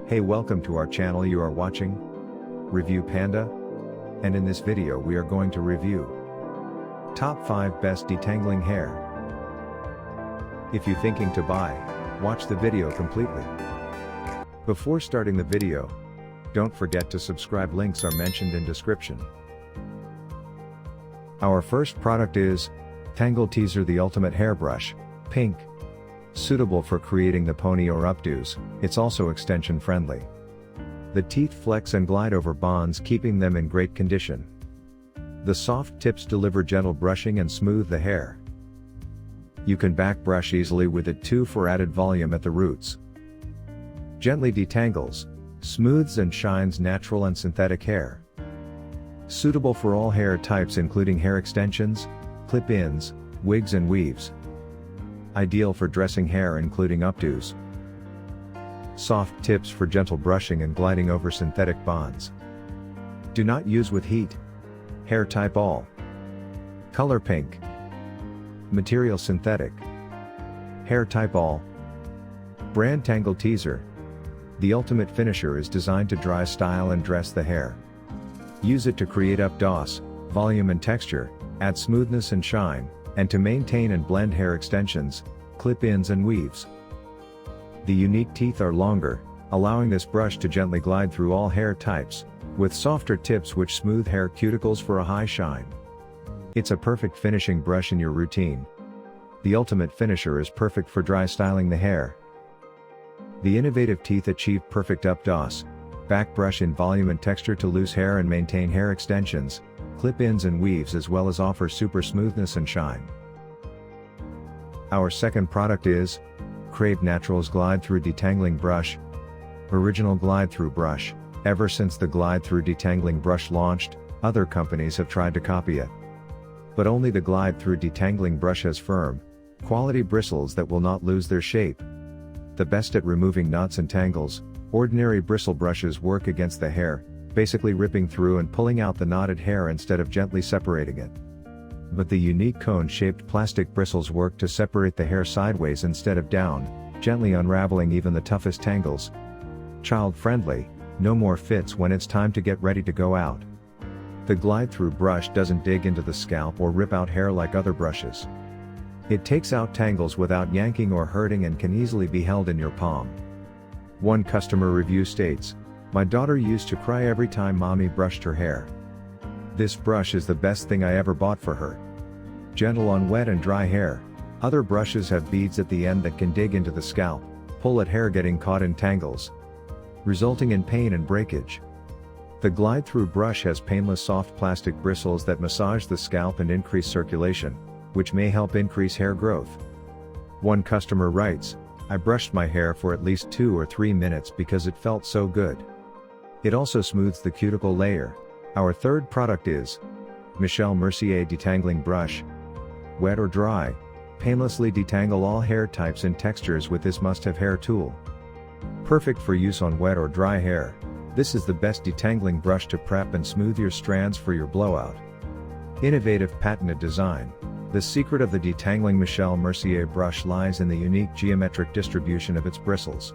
Hey, welcome to our channel. You are watching Review Panda, and in this video we are going to review Top 5 Best Detangling Hair. If you're thinking to buy, watch the video completely. Before starting the video, don't forget to subscribe. Links are mentioned in description. Our first product is Tangle Teaser, the ultimate hairbrush, pink. Suitable for creating the pony or updos, it's also extension friendly. The teeth flex and glide over bonds, keeping them in great condition. The soft tips deliver gentle brushing and smooth the hair. You can back brush easily with it too for added volume at the roots. Gently detangles, smooths and shines natural and synthetic hair. Suitable for all hair types including hair extensions, clip-ins, wigs and weaves. Ideal for dressing hair including updos. Soft tips for gentle brushing and gliding over synthetic bonds. Do not use with heat. Hair type all. Color pink. Material synthetic. Hair type all. Brand Tangle Teaser. The ultimate finisher is designed to dry style and dress the hair. Use it to create updos, volume and texture, add smoothness and shine, and to maintain and blend hair extensions, clip-ins and weaves. The unique teeth are longer, allowing this brush to gently glide through all hair types, with softer tips which smooth hair cuticles for a high shine. It's a perfect finishing brush in your routine. The ultimate finisher is perfect for dry styling the hair. The innovative teeth achieve perfect updos, back brush in volume and texture to loose hair and maintain hair extensions, clip-ins and weaves, as well as offer super smoothness and shine. Our second product is Crave Naturals Glide Through Detangling Brush. Original glide through brush. Ever since the glide through detangling brush launched, other companies have tried to copy it. But only the glide through detangling brush has firm, quality bristles that will not lose their shape. The best at removing knots and tangles. Ordinary bristle brushes work against the hair, basically ripping through and pulling out the knotted hair instead of gently separating it. But the unique cone-shaped plastic bristles work to separate the hair sideways instead of down, gently unraveling even the toughest tangles. Child-friendly, no more fits when it's time to get ready to go out. The glide-through brush doesn't dig into the scalp or rip out hair like other brushes. It takes out tangles without yanking or hurting and can easily be held in your palm. One customer review states, "My daughter used to cry every time mommy brushed her hair. This brush is the best thing I ever bought for her. Gentle on wet and dry hair. Other brushes have beads at the end that can dig into the scalp, pull at hair getting caught in tangles, resulting in pain and breakage. The glide-through brush has painless soft plastic bristles that massage the scalp and increase circulation, which may help increase hair growth." One customer writes, "I brushed my hair for at least 2 or 3 minutes because it felt so good. It also smooths the cuticle layer." Our third product is Mercier Detangling Brush. Wet or dry, painlessly detangle all hair types and textures with this must-have hair tool. Perfect for use on wet or dry hair. This is the best detangling brush to prep and smooth your strands for your blowout. Innovative patented design. The secret of the detangling Mercier brush lies in the unique geometric distribution of its bristles.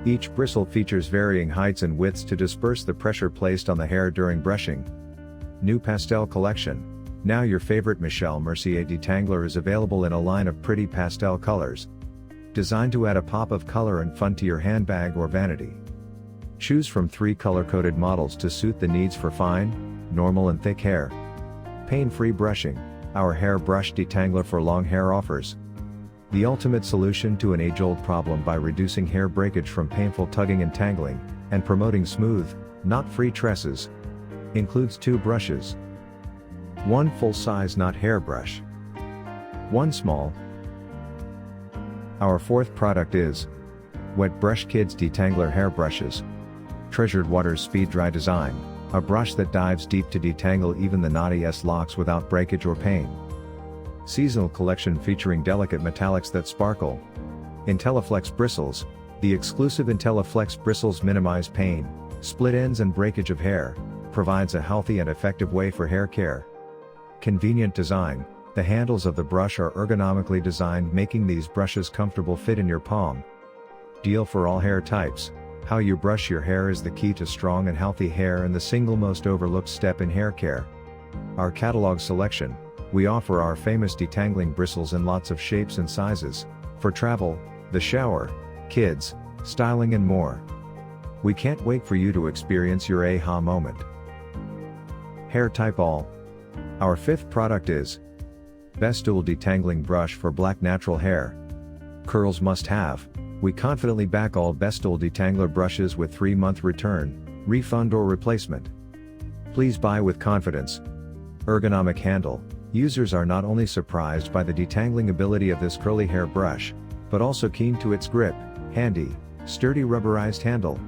Each bristle features varying heights and widths to disperse the pressure placed on the hair during brushing. New pastel collection. Now your favorite Mercier detangler is available in a line of pretty pastel colors. Designed to add a pop of color and fun to your handbag or vanity. Choose from 3 color-coded models to suit the needs for fine, normal and thick hair. Pain-free brushing. Our hairbrush detangler for long hair offers the ultimate solution to an age-old problem by reducing hair breakage from painful tugging and tangling, and promoting smooth, knot-free tresses. Includes 2 brushes. 1 full-size knot hairbrush. 1 small. Our fourth product is Wet Brush Kids Detangler Hairbrushes. Treasured Waters Speed Dry Design. A brush that dives deep to detangle even the knottiest locks without breakage or pain. Seasonal collection featuring delicate metallics that sparkle. IntelliFlex bristles. The exclusive IntelliFlex bristles minimize pain, split ends and breakage of hair, provides a healthy and effective way for hair care. Convenient design. The handles of the brush are ergonomically designed, making these brushes comfortable fit in your palm. Deal for all hair types. How you brush your hair is the key to strong and healthy hair and the single most overlooked step in hair care. Our catalog selection. We offer our famous detangling bristles in lots of shapes and sizes, for travel, the shower, kids, styling and more. We can't wait for you to experience your aha moment. Hair type all. Our fifth product is Best Dual Detangling Brush for Black Natural Hair. Curls must have. We confidently back all Best Dual Detangler brushes with 3-month return, refund or replacement. Please buy with confidence. Ergonomic handle. Users are not only surprised by the detangling ability of this curly hair brush, but also keen to its grip, handy, sturdy rubberized handle.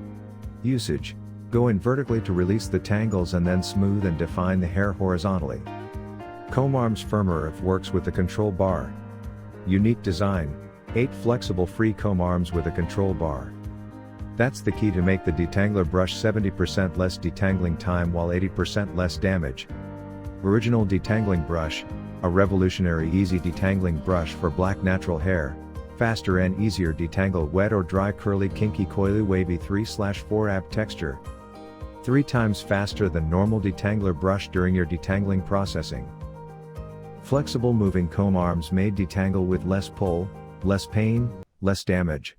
Usage. Go in vertically to release the tangles and then smooth and define the hair horizontally. Comb arms firmer if works with the control bar. Unique design. 8 flexible free comb arms with a control bar. That's the key to make the detangler brush 70% less detangling time while 80% less damage. Original detangling brush, a revolutionary easy detangling brush for black natural hair, faster and easier detangle wet or dry curly kinky coily wavy 3/4 ab texture. 3 times faster than normal detangler brush during your detangling processing. Flexible moving comb arms made detangle with less pull, less pain, less damage.